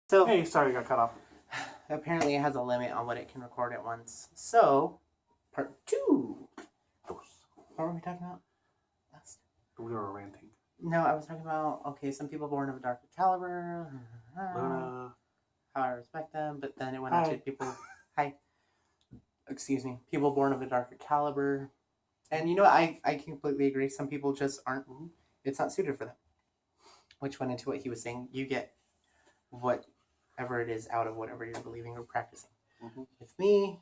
So Hey, sorry, got cut off. apparently it has a limit on what it can record at once. So, part 2. What were we talking about? We were ranting. No, I was talking about, some people born of a darker caliber. Luna. How I respect them, but then it went into people. Hi. Excuse me. People born of a darker caliber. And I completely agree. Some people just aren't, it's not suited for them. Which went into what he was saying. You get whatever it is out of whatever you're believing or practicing. Mm-hmm. With me,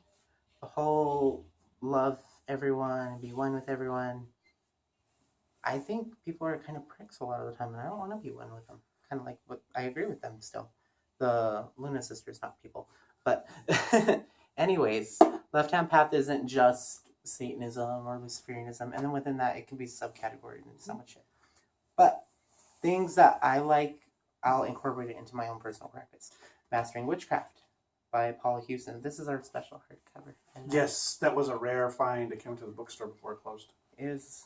the whole love everyone, be one with everyone. I think people are kind of pricks a lot of the time, and I don't want to be one with them. Kind of like, but I agree with them still. The Luna sisters, not people. But anyways, left-hand path isn't just Satanism or Luciferianism, and then within that, it can be subcategories and so much shit. But things that I like, I'll incorporate it into my own personal practice. Mastering Witchcraft by Paula Hewson. This is our special hardcover. Yes, that was a rare find. It came to the bookstore before it closed. It is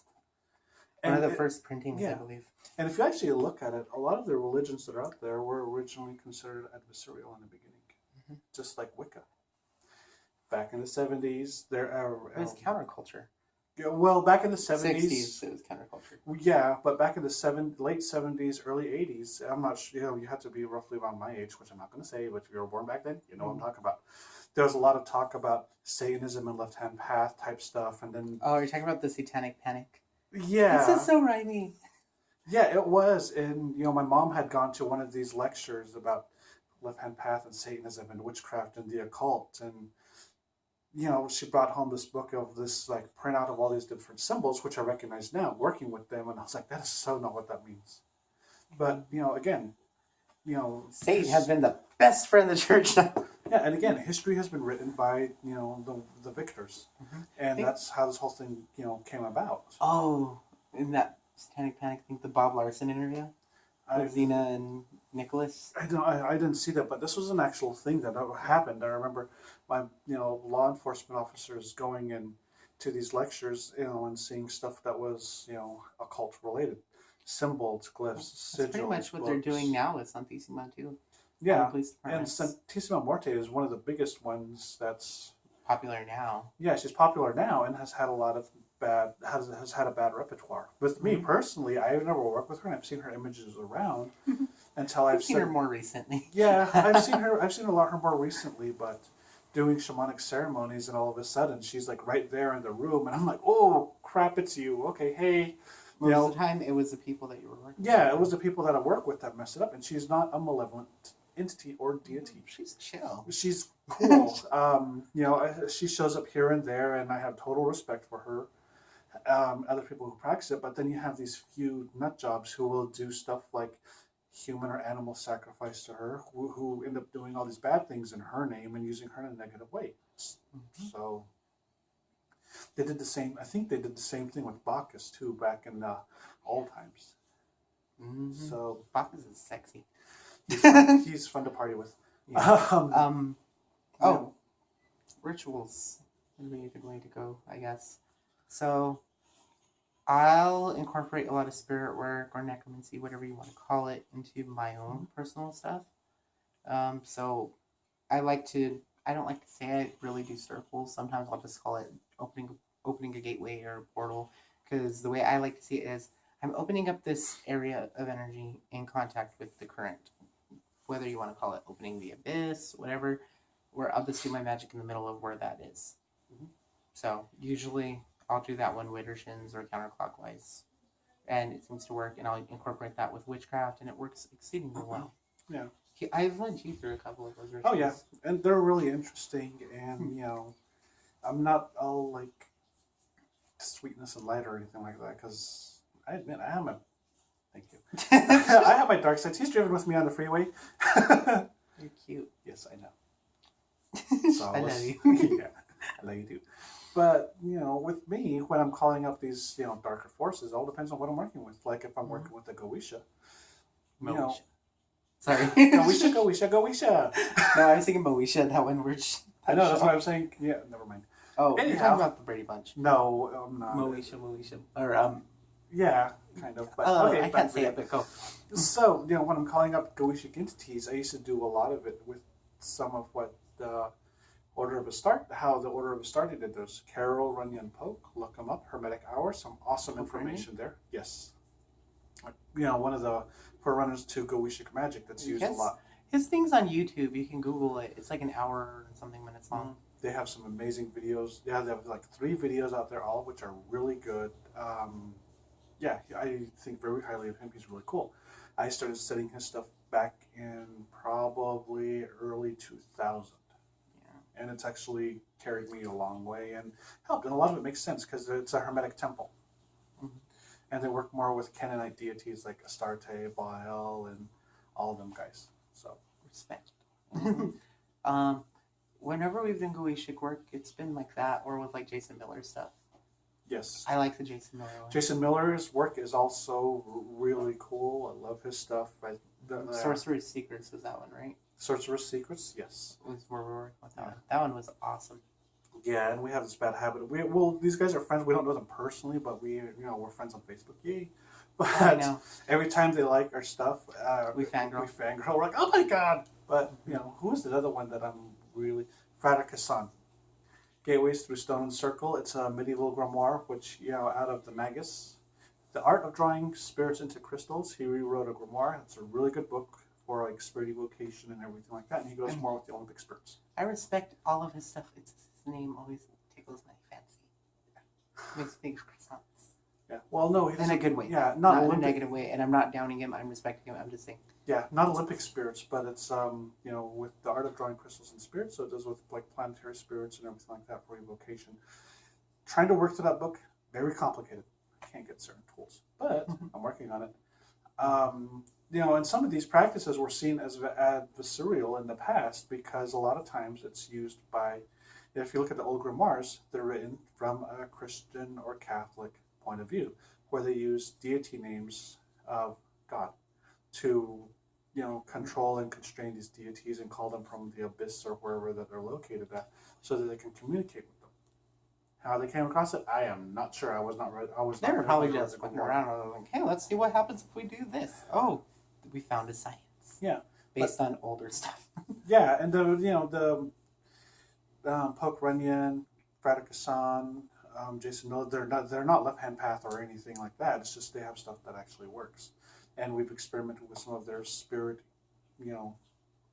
one of the first printings, I believe. And if you actually look at it, a lot of the religions that are out there were originally considered adversarial in the beginning, just like Wicca. Back in the 70s, it was counterculture. Yeah, well, back in the 70s, 60s, it was counterculture. Yeah, but back in the late 70s, early 80s, I'm not sure, you had to be roughly around my age, which I'm not going to say, but if you were born back then, you know what I'm talking about. There was a lot of talk about Satanism and left-hand path type stuff, and then... Oh, you're talking about the Satanic Panic? Yeah. This is so rhymey. Yeah, it was, and, my mom had gone to one of these lectures about left-hand path and Satanism and witchcraft and the occult, and... she brought home this book of this printout of all these different symbols, which I recognize now, working with them, and I was like, that is so not what that means. But, again, Satan has been the best friend of the church. Yeah, and again, history has been written by, the victors. And that's how this whole thing, came about. Oh, in that Satanic Panic, I think the Bob Larson interview? Xena and Nicholas? I didn't see that, but this was an actual thing that happened. I remember my, law enforcement officers going in to these lectures, and seeing stuff that was, occult related. Symbols, glyphs, sigils. That's pretty much what they're doing now with Santissima, too. Yeah, and Santissima Morte is one of the biggest ones that's... popular now. Yeah, she's popular now and has had a lot of has had a bad repertoire. With me personally, I've never worked with her, and I've seen her images around until I've seen her more recently. Yeah, I've seen a lot of her more recently, but doing shamanic ceremonies, and all of a sudden she's right there in the room, and I'm like, oh crap, it's you. Okay, hey. Most of the time, it was the people that you were working with. Yeah, it was the people that I work with that messed it up, and she's not a malevolent entity or deity. She's chill. She's cool. She shows up here and there, and I have total respect for her. Other people who practice it, but then you have these few nut jobs who will do stuff like human or animal sacrifice to her, who end up doing all these bad things in her name and using her in a negative way. So they did the same. I think they did the same thing with Bacchus too back in old times. So Bacchus is sexy. He's fun to party with. Yeah. Rituals would be a good way to go, I guess. So I'll incorporate a lot of spirit work or necromancy, whatever you want to call it, into my own personal stuff. So I don't like to say I really do circles. Sometimes I'll just call it opening a gateway or a portal, because the way I like to see it is I'm opening up this area of energy in contact with the current, whether you want to call it opening the abyss, whatever, where I'll just do my magic in the middle of where that is. So usually I'll do that one Widdershins or counterclockwise, and it seems to work, and I'll incorporate that with witchcraft, and it works exceedingly well. Yeah. I've led you through a couple of those rituals. Oh yeah, and they're really interesting, and I'm not all sweetness and light or anything like that, because I admit I am a... Thank you. I have my dark sides. He's driven with me on the freeway. You're cute. Yes, I know. So I love you. Yeah, I love you too. But, with me, when I'm calling up these, darker forces, it all depends on what I'm working with. Like, if I'm working with the Goetia, Sorry. Goetia. No, I was thinking Moesha, that one word. I know, that's what I'm saying. Yeah, never mind. Oh, anyhow, you're talking about the Brady Bunch. No, I'm not. Moesha. Or, Yeah, kind of. But okay, I can't say it, but go. So, when I'm calling up Goetic entities, I used to do a lot of it with some of what the how the Order of Astarte did this. Carol, Runyon, Poke, look them up. Hermetic Hour, some awesome information there. Yes. One of the forerunners to Goetic magic that's used a lot. His thing's on YouTube. You can Google it. It's like an hour and something minutes long. They have some amazing videos. Yeah, they have like 3 videos out there, all of which are really good. Yeah, I think very highly of him. He's really cool. I started studying his stuff back in probably early 2000. Yeah. And it's actually carried me a long way and helped. And a lot of it makes sense because it's a Hermetic temple. Mm-hmm. And they work more with Canaanite deities like Astarte, Baal, and all of them guys. So respect. Whenever we've done Goetic work, it's been like that, or with like Jason Miller stuff. Yes. I like the Jason Miller one. Jason Miller's work is also really cool. I love his stuff. Sorcerer's Secrets was that one, right? Sorcerer's Secrets, yes. Was where we were working with that one. That one was awesome. Yeah, and we have this bad habit. These guys are friends. We don't know them personally, but we're friends on Facebook. Yay! But every time they like our stuff, we fangirl. We're like, oh my god! But who is the other one that I'm really Frater Kassan? Gateways Through Stone and Circle. It's a medieval grimoire, which out of the Magus, The Art of Drawing Spirits into Crystals. He rewrote a grimoire. It's a really good book for like spirit evocation and everything like that. And he goes more with the Olympic spirits. I respect all of his stuff. His name always tickles my fancy. Makes me think of croissants. Yeah. Well, no, in a good way. Yeah, not in a negative way. And I'm not downing him. I'm respecting him. I'm just saying. Yeah, not Olympic spirits, but it's with the Art of Drawing Crystals and Spirits. So it does with like planetary spirits and everything like that for evocation. Trying to work through that book, very complicated. I can't get certain tools, but I'm working on it. And some of these practices were seen as adversarial in the past because a lot of times it's used by, if you look at the old grimoires, they're written from a Christian or Catholic point of view, where they use deity names of God to, control and constrain these deities and call them from the abyss or wherever that they're located at, so that they can communicate with them. How they came across it, I am not sure. I was not ready. They were probably just looking around and like, hey, let's see what happens if we do this. Oh, we found a science. Yeah, based on older stuff. Yeah, and the Poke Runyon, Frater Kassan, Jason Miller, they're not left hand path or anything like that. It's just they have stuff that actually works, and we've experimented with some of their spirit,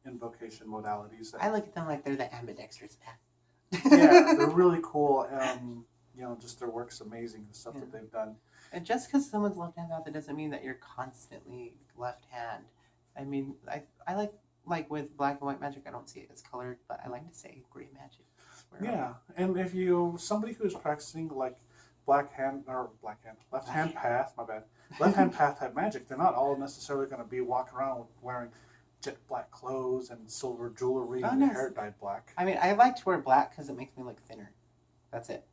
invocation modalities. I look at them like they're the ambidextrous path. Yeah, they're really cool. Just their work's amazing. The stuff that they've done. And just because someone's left hand path, that doesn't mean that you're constantly left hand. I mean, I like with black and white magic, I don't see it as colored, but I like to say gray magic. Yeah, and if somebody who's practicing like left hand path, my bad, left hand path type magic, they're not all necessarily going to be walking around wearing jet black clothes and silver jewelry and their hair dyed black. I mean, I like to wear black because it makes me look thinner. That's it.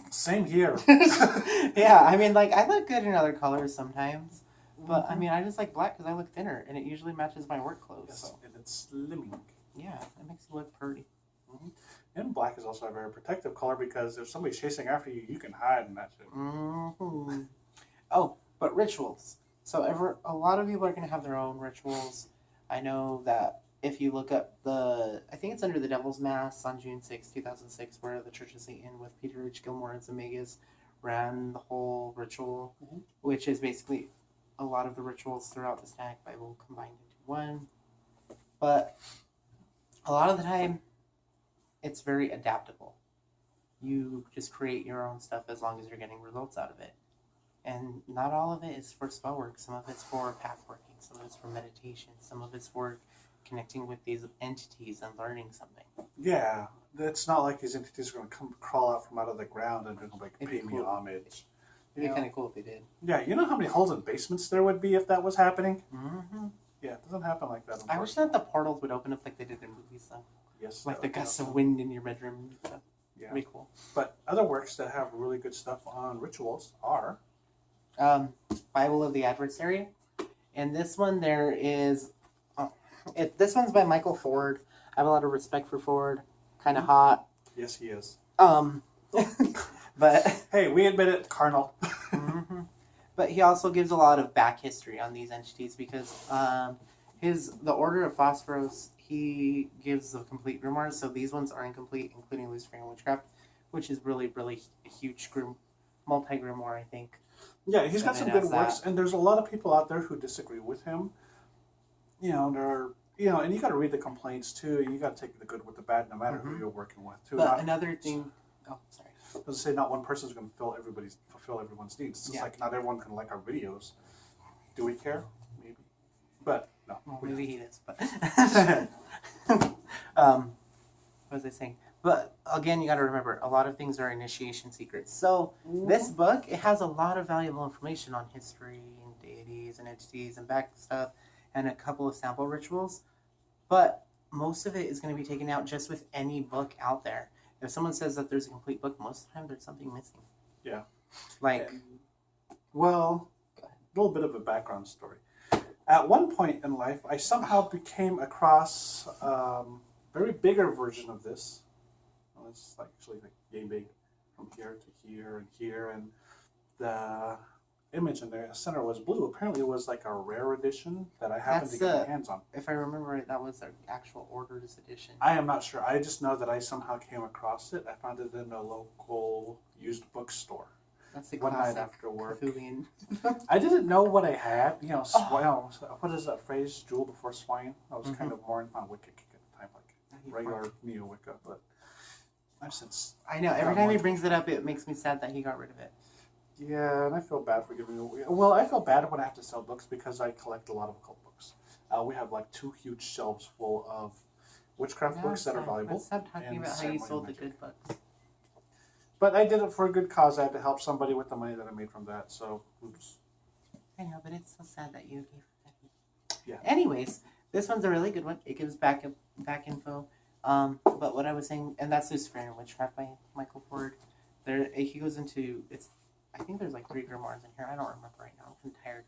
Same here. Yeah, I mean, like, I look good in other colors sometimes. But, I mean, I just like black because I look thinner. And it usually matches my work clothes. Yes, so. and it's slimming. Yeah, it makes you look pretty. Mm-hmm. And black is also a very protective color because if somebody's chasing after you, you can hide in that shit. Mm-hmm. Oh, but rituals. So a lot of people are going to have their own rituals. I know that if you look up I think it's under the Devil's Mass on June 6, 2006, where the Church of Satan with Peter H. Gilmore and Zemeckis ran the whole ritual, which is basically a lot of the rituals throughout the Stack Bible combined into one. But a lot of the time, it's very adaptable. You just create your own stuff as long as you're getting results out of it. And not all of it is for spell work. Some of it's for path working. Some of it's for meditation. Some of it's for connecting with these entities and learning something. Yeah, it's not like these entities are going to crawl out from out of the ground and pay me homage. It'd be kind of cool if they did. Yeah, you know how many holes in basements there would be if that was happening? Mm-hmm. Yeah, it doesn't happen like that. I wish that the portals would open up like they did in movies, though. Yes. Like the gusts of wind in your bedroom and stuff. Yeah. That'd be cool. But other works that have really good stuff on rituals are... Bible of the Adversary. And this one there is... this one's by Michael Ford. I have a lot of respect for Ford. Kind of hot. Yes, he is. But... Hey, we admit it, carnal. Mm-hmm. But he also gives a lot of back history on these entities because the Order of Phosphoros, he gives the complete grimoires, so these ones are incomplete, including Luciferian Witchcraft, which is really, really a huge multi-grimoire, I think. Yeah, he's got And some it good has works, that. and there's a lot of people out there who disagree with him. And you got to read the complaints too. And you got to take the good with the bad, no matter who you're working with too. But another thing, sorry. I was say not one person's going to fulfill everyone's needs. It's just like not everyone can like our videos. Do we care? Maybe, but no. Well, maybe he does, but what was I saying? But again, you got to remember, a lot of things are initiation secrets. So this book, it has a lot of valuable information on history and deities and entities and back stuff, and a couple of sample rituals. But most of it is going to be taken out just with any book out there. If someone says that there's a complete book, most of the time there's something missing. Yeah. Like, well, a little bit of a background story. At one point in life, I somehow came across a very bigger version of this. Well, it's actually like yay big, from here to here and here, and the image in the center was blue. Apparently, it was like a rare edition that I happened to get my hands on. If I remember right, that was the actual Orders edition. I am not sure. I just know that I somehow came across it. I found it in a local used bookstore. That's the one night classic after work. Cthulhian. I didn't know what I had. What is that phrase? Jewel before swine. I was kind of more on Wicca at the time, like regular neo Wicca, but I've since. I know. Every time he brings it up, it makes me sad that he got rid of it. Yeah, and I feel bad for giving away. Well, I feel bad when I have to sell books because I collect a lot of occult books. We have like 2 huge shelves full of witchcraft books that are valuable. Let's stop talking about how you sold the good books. But I did it for a good cause. I had to help somebody with the money that I made from that. So, oops. I know, but it's so sad that you gave that. Yeah. Anyways, this one's a really good one. It gives back info. But what I was saying, and that's Luciferian Witchcraft by Michael Ford. He goes into I think there's like 3 grimoires in here. I don't remember right now. I'm tired.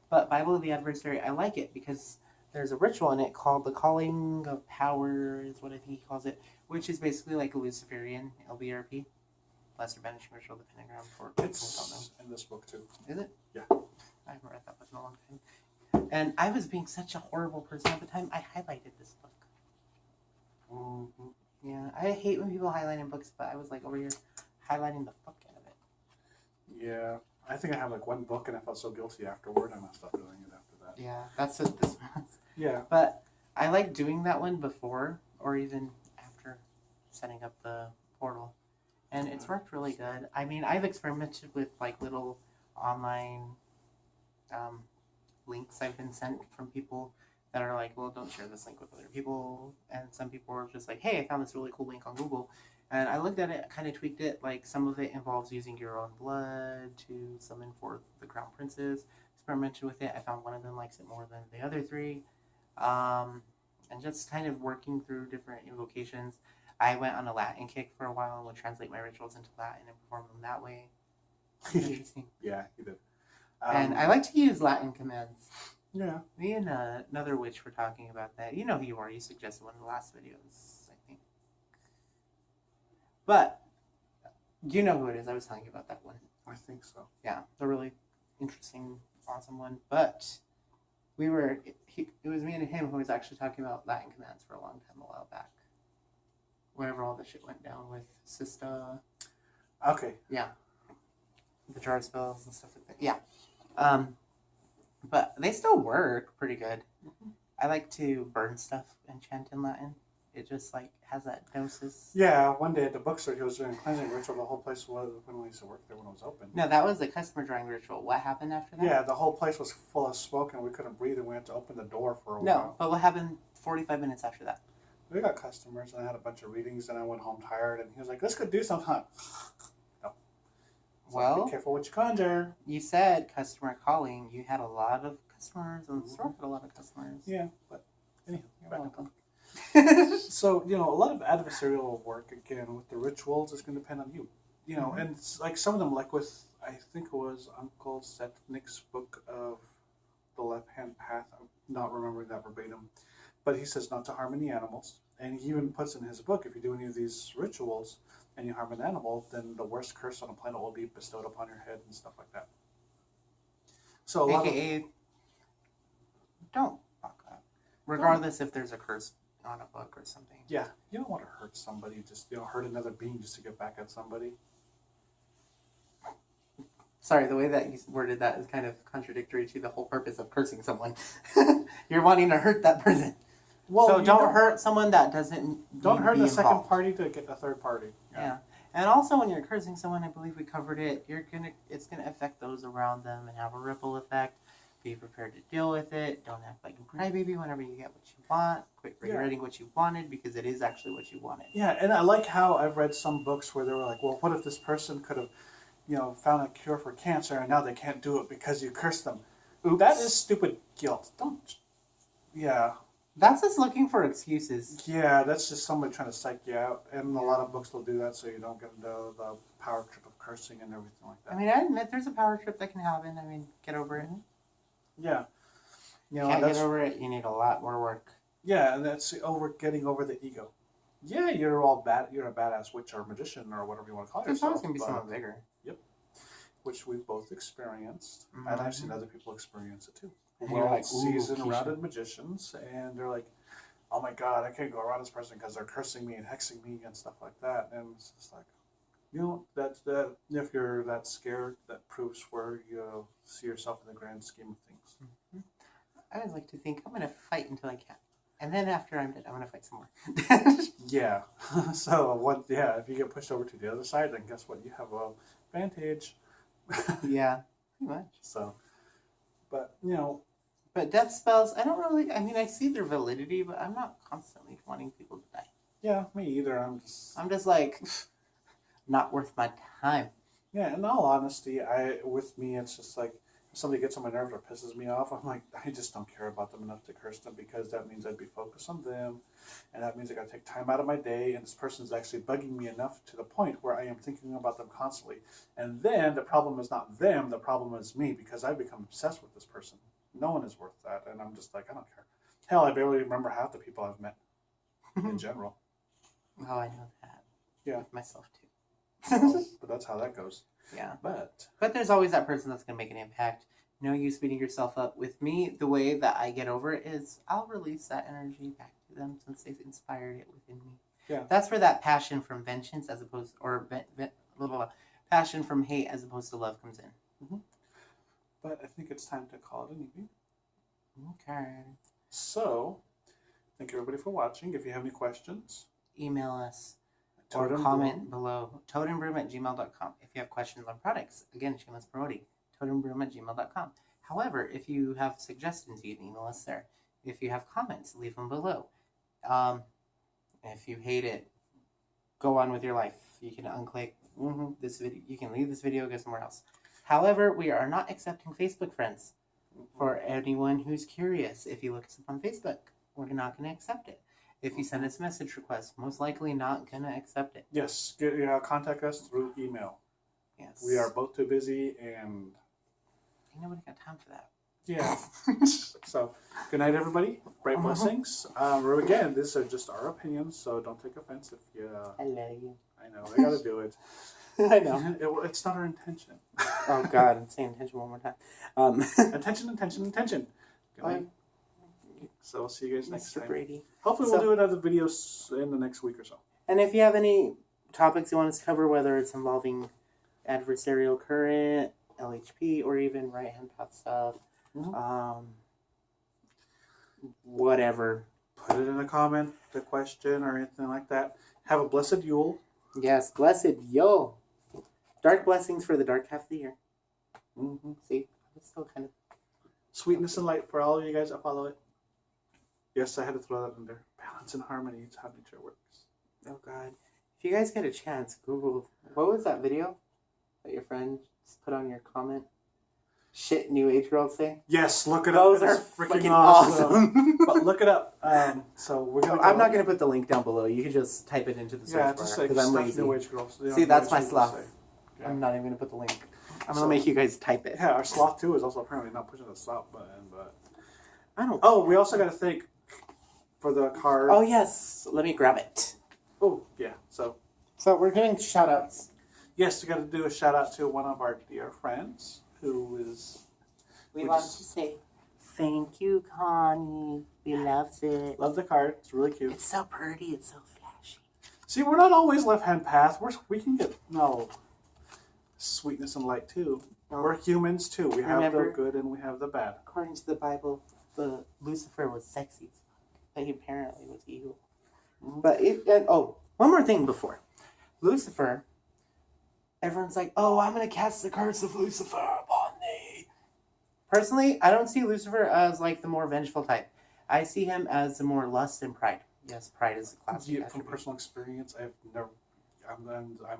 But Bible of the Adversary, I like it because there's a ritual in it called the Calling of Power, is what I think he calls it, which is basically like a Luciferian LBRP. Lesser Banishing Ritual, the Pentagram for people who don't know. It's in this book too. Is it? Yeah. I haven't read that book in a long time. And I was being such a horrible person at the time, I highlighted this book. Mm-hmm. Yeah, I hate when people highlight in books, but I was like over here highlighting the fuck out of it. Yeah, I think I have like 1 book and I felt so guilty afterward. I'm gonna stop doing it after that. Yeah, that's what this was. Yeah. But I like doing that one before or even after setting up the portal. And it's worked really good. I mean, I've experimented with like little online links I've been sent from people that are like, well, don't share this link with other people. And some people are just like, hey, I found this really cool link on Google. And I looked at it, kind of tweaked it. Like some of it involves using your own blood to summon forth the crown princes. Experimented with it. I found one of them likes it more than the other 3. And just kind of working through different invocations. I went on a Latin kick for a while and would translate my rituals into Latin and perform them that way. Interesting. Yeah, you did. And I like to use Latin commands. Yeah. Me and another witch were talking about that. You know who you are. You suggested one of the last videos, I think. But you know who it is. I was telling you about that one. I think so. Yeah, the really interesting, awesome one. But it was me and him who was actually talking about Latin commands for a long time, a while back. Whenever all the shit went down with Sista. Okay. Yeah. The jar spells and stuff like that. Yeah. But they still work pretty good. Mm-hmm. I like to burn stuff and chant in Latin. It just like has that gnosis. Yeah, one day at the bookstore he was doing a cleansing ritual. The whole place was, when we used to work there when it was open. No, that was the customer drawing ritual. What happened after that? Yeah, the whole place was full of smoke and we couldn't breathe and we had to open the door for a while. No, but what happened 45 minutes after that? We got customers and I had a bunch of readings and I went home tired and he was like, this could do something. No. Well, be careful what you conjure. You said customer calling. You had a lot of customers and the store had a lot of customers. Yeah, but anyhow. You're welcome. So, a lot of adversarial work, again, with the rituals is going to depend on you. And it's like some of them, like with, I think it was Uncle Setnick's book of the left-hand path. I'm not remembering that verbatim. But he says not to harm any animals. And he even puts in his book, if you do any of these rituals and you harm an animal, then the worst curse on the planet will be bestowed upon your head and stuff like that. So a lot of AKA, don't fuck up. Regardless if there's a curse on a book or something. yeah, you don't want to hurt somebody. Just hurt another being just to get back at somebody. Sorry, the way that you worded that is kind of contradictory to the whole purpose of cursing someone. You're wanting to hurt that person. Well, so don't hurt someone that doesn't. Don't hurt the second involved. party to get the third party. Yeah. And also, when you're cursing someone, I believe we covered it. It's gonna affect those around them and have a ripple effect. Be prepared to deal with it. Don't act like a crybaby whenever you get what you want. Quit regretting what you wanted because it is actually what you wanted. Yeah, and I like how I've read some books where they were like, well, what if this person could have, found a cure for cancer and now they can't do it because you cursed them? Oops. That is stupid guilt. Don't. Yeah. That's just looking for excuses. Yeah, that's just somebody trying to psych you out. And a lot of books will do that so you don't get into the power trip of cursing and everything like that. I mean, I admit there's a power trip that can happen. I mean, get over it. Yeah. Can't get over it, you need a lot more work. Yeah, and that's getting over the ego. Yeah, you're a badass witch or magician or whatever you want to call yourself. There's always going to be someone bigger. Yep. Which we've both experienced. Mm-hmm. And I've seen other people experience it too. And you're like, seasoned, rounded magicians, and they're like, oh my god, I can't go around this person because they're cursing me and hexing me and stuff like that. And it's just like, that if you're that scared, that proves where you see yourself in the grand scheme of things. Mm-hmm. I always like to think I'm going to fight until I can. And then after I'm dead, I'm going to fight some more. Yeah. So, if you get pushed over to the other side, then guess what? You have a advantage. Yeah, pretty much. So, but, But death spells, I don't really, I mean, I see their validity, but I'm not constantly wanting people to die. Yeah, me either. I'm just like, not worth my time. Yeah, in all honesty, with me, it's just like, if somebody gets on my nerves or pisses me off, I'm like, I just don't care about them enough to curse them because that means I'd be focused on them, and that means I gotta take time out of my day, and this person's actually bugging me enough to the point where I am thinking about them constantly. And then the problem is not them, the problem is me because I've become obsessed with this person. No one is worth that, and I'm just like, I don't care. Hell, I barely remember half the people I've met in general. Oh, I know that. Yeah. With myself, too. But that's how that goes. Yeah. But there's always that person that's going to make an impact. No use beating yourself up. With me, the way that I get over it is I'll release that energy back to them since they've inspired it within me. Yeah. That's where that passion from vengeance as opposed, or passion from hate as opposed to love comes in. Mm-hmm. But I think it's time to call it an evening. Okay. So, thank you everybody for watching. If you have any questions, email us or comment below. totembroom@gmail.com. If you have questions on products, again, shameless promoting. totembroom@gmail.com. However, if you have suggestions, you can email us there. If you have comments, leave them below. If you hate it, go on with your life. You can unclick this video. You can leave this video, go somewhere else. However, we are not accepting Facebook friends. For anyone who's curious, if you look us up on Facebook, we're not going to accept it. If you send us a message request, most likely not going to accept it. Yes, contact us through email. Yes. We are both too busy and... Ain't nobody got time for that. Yeah. So, good night, everybody. Bright blessings. Again, these are just our opinions, so don't take offense if you... I love you. I know, I gotta do it. I know. It's not our intention. Oh, God. Say intention one more time. Intention. Good night. So, we'll see you guys next Mr. time. Brady. Hopefully, we'll do another video in the next week or so. And if you have any topics you want us to cover, whether it's involving adversarial current, LHP, or even right-hand path stuff, whatever. Put it in a comment, the question, or anything like that. Have a blessed Yule. Yes, blessed Yule. Dark blessings for the dark half of the year. Mm-hmm. See, it's still kind of... Sweetness and light for all of you guys that follow it. Yes, I had to throw that in there. Balance and harmony is how nature works. Oh, God. If you guys get a chance, Google... What was that video that your friend just put on your comment? Shit New Age girls say? Yes, look it Those up. are It's freaking awesome. But look it up. So we're gonna. I'm not going to put the link down below. You can just type it into the search bar because I'm lazy. New Age girls. See, that's my sloth. Yeah. I'm not even going to put the link. I'm going to make you guys type it. Yeah, our sloth too is also apparently not pushing the stop button, but I don't. Oh, we also got to thank for the card. Oh yes, let me grab it. Oh yeah, so we're doing shout outs. Yes, we got to do a shout out to one of our dear friends who is we wanted to say thank you, Connie. We loves it. Love the card. It's really cute. It's so pretty. It's so flashy. See, we're not always left-hand path. We can get sweetness and light too. No. We're humans too. We have Remember, the good and we have the bad. according to the Bible, the Lucifer was sexy, but he apparently was evil. But one more thing before Lucifer. Everyone's like, "Oh, I'm gonna cast the curse of Lucifer upon thee." Personally, I don't see Lucifer as like the more vengeful type. I see him as the more lust and pride. Yes, pride is a classic. From personal experience, I'm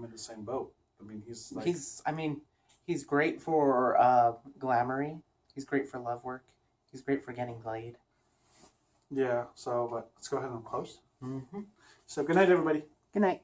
in the same boat. I mean, he's great for glamoury. He's great for love work. He's great for getting laid. Yeah. So, but let's go ahead and close. Mm-hmm. So, good night, everybody. Good night.